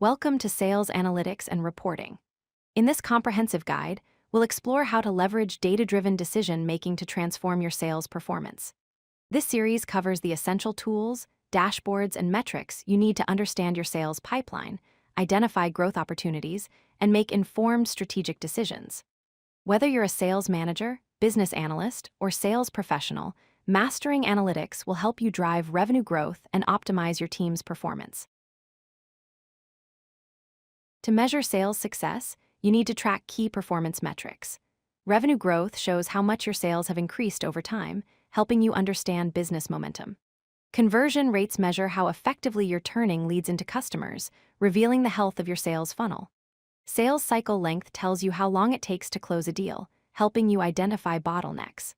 Welcome to Sales Analytics and Reporting. In this comprehensive guide, we'll explore how to leverage data-driven decision-making to transform your sales performance. This series covers the essential tools, dashboards, and metrics you need to understand your sales pipeline, identify growth opportunities, and make informed strategic decisions. Whether you're a sales manager, business analyst, or sales professional, mastering analytics will help you drive revenue growth and optimize your team's performance. To measure sales success, you need to track key performance metrics. Revenue growth shows how much your sales have increased over time, helping you understand business momentum. Conversion rates measure how effectively you're turning leads into customers, revealing the health of your sales funnel. Sales cycle length tells you how long it takes to close a deal, helping you identify bottlenecks.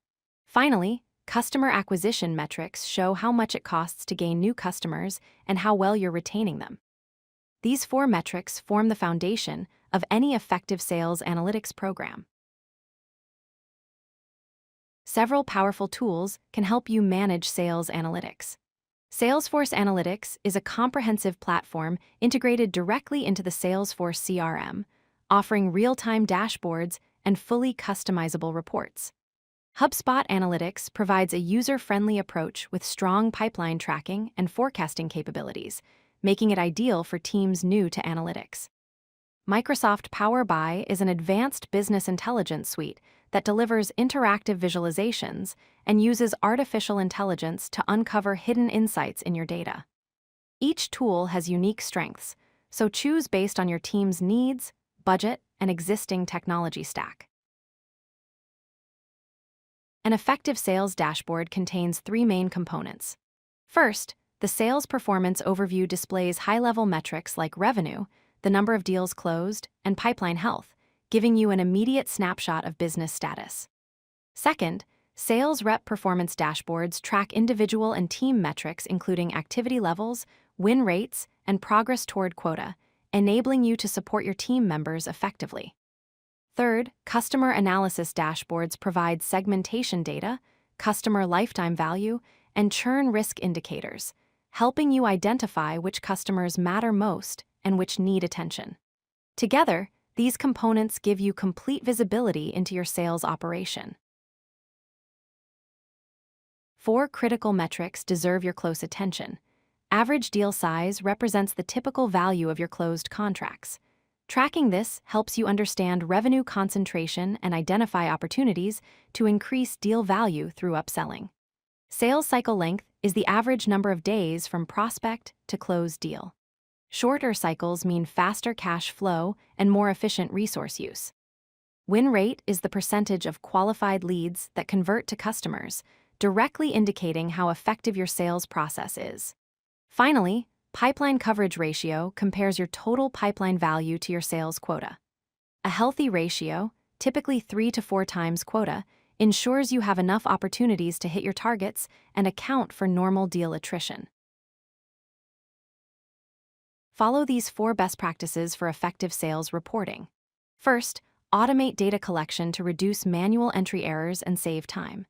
Finally, customer acquisition metrics show how much it costs to gain new customers and how well you're retaining them. These four metrics form the foundation of any effective sales analytics program. Several powerful tools can help you manage sales analytics. Salesforce Analytics is a comprehensive platform integrated directly into the Salesforce CRM, offering real-time dashboards and fully customizable reports. HubSpot Analytics provides a user-friendly approach with strong pipeline tracking and forecasting capabilities, making it ideal for teams new to analytics. Microsoft Power BI is an advanced business intelligence suite that delivers interactive visualizations and uses artificial intelligence to uncover hidden insights in your data. Each tool has unique strengths, so choose based on your team's needs, budget, and existing technology stack. An effective sales dashboard contains three main components. First, the sales performance overview displays high-level metrics like revenue, the number of deals closed, and pipeline health, giving you an immediate snapshot of business status. Second, sales rep performance dashboards track individual and team metrics including activity levels, win rates, and progress toward quota, enabling you to support your team members effectively. Third, customer analysis dashboards provide segmentation data, customer lifetime value, and churn risk indicators, helping you identify which customers matter most and which need attention. Together, these components give you complete visibility into your sales operation. Four critical metrics deserve your close attention. Average deal size represents the typical value of your closed contracts. Tracking this helps you understand revenue concentration and identify opportunities to increase deal value through upselling. Sales cycle length is the average number of days from prospect to closed deal. Shorter cycles mean faster cash flow and more efficient resource use. Win rate is the percentage of qualified leads that convert to customers, directly indicating how effective your sales process is. Finally, pipeline coverage ratio compares your total pipeline value to your sales quota. A healthy ratio, typically 3 to 4 times quota, ensures you have enough opportunities to hit your targets and account for normal deal attrition. Follow these 4 best practices for effective sales reporting. First, automate data collection to reduce manual entry errors and save time.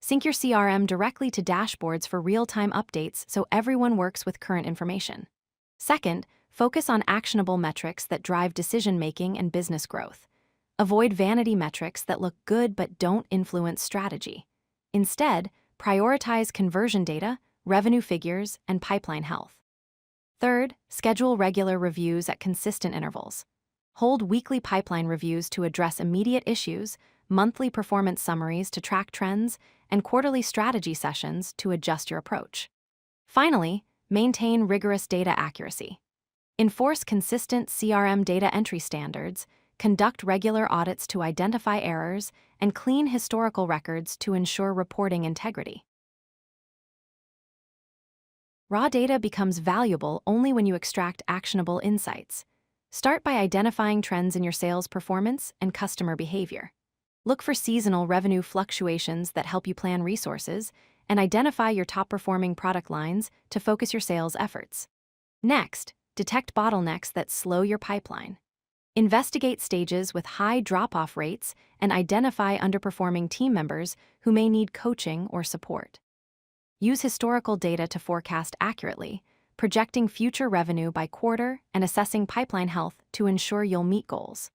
Sync your CRM directly to dashboards for real-time updates so everyone works with current information. Second, focus on actionable metrics that drive decision-making and business growth. Avoid vanity metrics that look good but don't influence strategy. Instead, prioritize conversion data, revenue figures, and pipeline health. Third, schedule regular reviews at consistent intervals. Hold weekly pipeline reviews to address immediate issues, monthly performance summaries to track trends, and quarterly strategy sessions to adjust your approach. Finally, maintain rigorous data accuracy. Enforce consistent CRM data entry standards, conduct regular audits to identify errors, and clean historical records to ensure reporting integrity. Raw data becomes valuable only when you extract actionable insights. Start by identifying trends in your sales performance and customer behavior. Look for seasonal revenue fluctuations that help you plan resources, and identify your top-performing product lines to focus your sales efforts. Next, detect bottlenecks that slow your pipeline. Investigate stages with high drop-off rates and identify underperforming team members who may need coaching or support. Use historical data to forecast accurately, projecting future revenue by quarter, and assessing pipeline health to ensure you'll meet goals.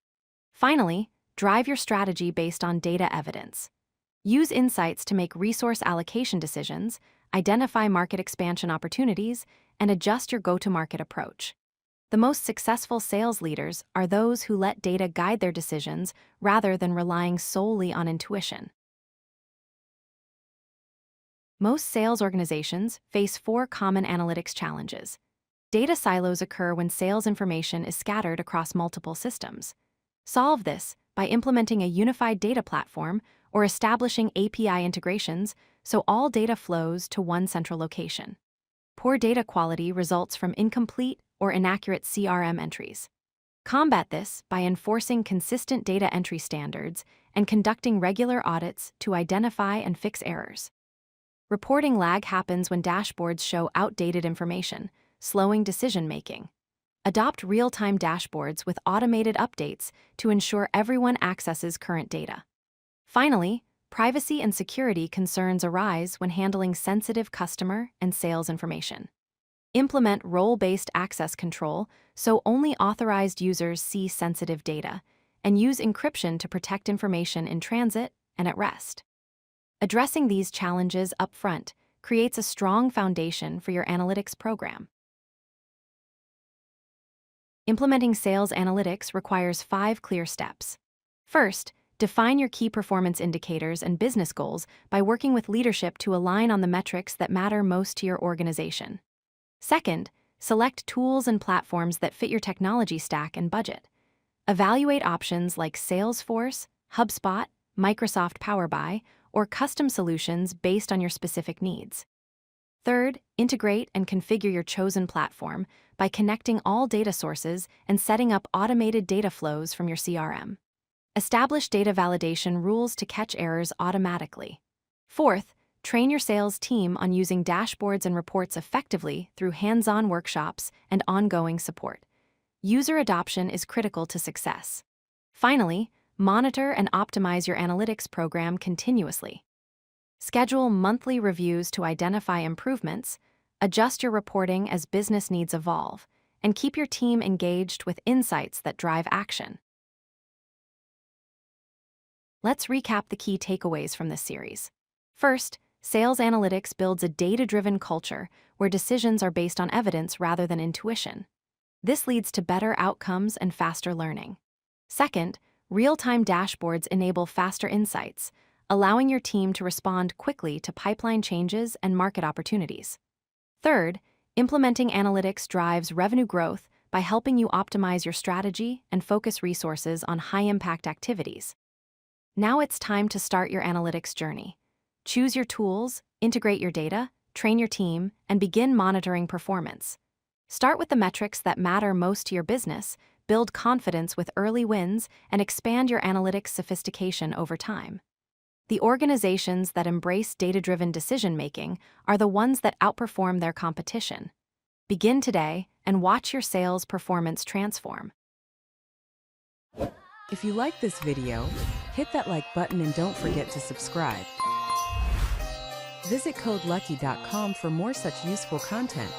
Finally, drive your strategy based on data evidence. Use insights to make resource allocation decisions, identify market expansion opportunities, and adjust your go-to-market approach. The most successful sales leaders are those who let data guide their decisions rather than relying solely on intuition. Most sales organizations face 4 common analytics challenges. Data silos occur when sales information is scattered across multiple systems. Solve this by implementing a unified data platform or establishing API integrations so all data flows to one central location. Poor data quality results from incomplete or inaccurate CRM entries. Combat this by enforcing consistent data entry standards and conducting regular audits to identify and fix errors. Reporting lag happens when dashboards show outdated information, slowing decision-making. Adopt real-time dashboards with automated updates to ensure everyone accesses current data. Finally, privacy and security concerns arise when handling sensitive customer and sales information. Implement role-based access control so only authorized users see sensitive data, and use encryption to protect information in transit and at rest. Addressing these challenges upfront creates a strong foundation for your analytics program. Implementing sales analytics requires 5 clear steps. First, define your key performance indicators and business goals by working with leadership to align on the metrics that matter most to your organization. Second, select tools and platforms that fit your technology stack and budget. Evaluate options like Salesforce, HubSpot, Microsoft Power BI, or custom solutions based on your specific needs. Third, integrate and configure your chosen platform by connecting all data sources and setting up automated data flows from your CRM. Establish data validation rules to catch errors automatically. Fourth, train your sales team on using dashboards and reports effectively through hands-on workshops and ongoing support. User adoption is critical to success. Finally, monitor and optimize your analytics program continuously. Schedule monthly reviews to identify improvements, adjust your reporting as business needs evolve, and keep your team engaged with insights that drive action. Let's recap the key takeaways from this series. First, sales analytics builds a data-driven culture where decisions are based on evidence rather than intuition. This leads to better outcomes and faster learning. Second, real-time dashboards enable faster insights, allowing your team to respond quickly to pipeline changes and market opportunities. Third, implementing analytics drives revenue growth by helping you optimize your strategy and focus resources on high-impact activities. Now it's time to start your analytics journey. Choose your tools, integrate your data, train your team, and begin monitoring performance. Start with the metrics that matter most to your business, build confidence with early wins, and expand your analytics sophistication over time. The organizations that embrace data-driven decision-making are the ones that outperform their competition. Begin today and watch your sales performance transform. If you like this video, hit that like button and don't forget to subscribe. Visit codelucky.com for more such useful content.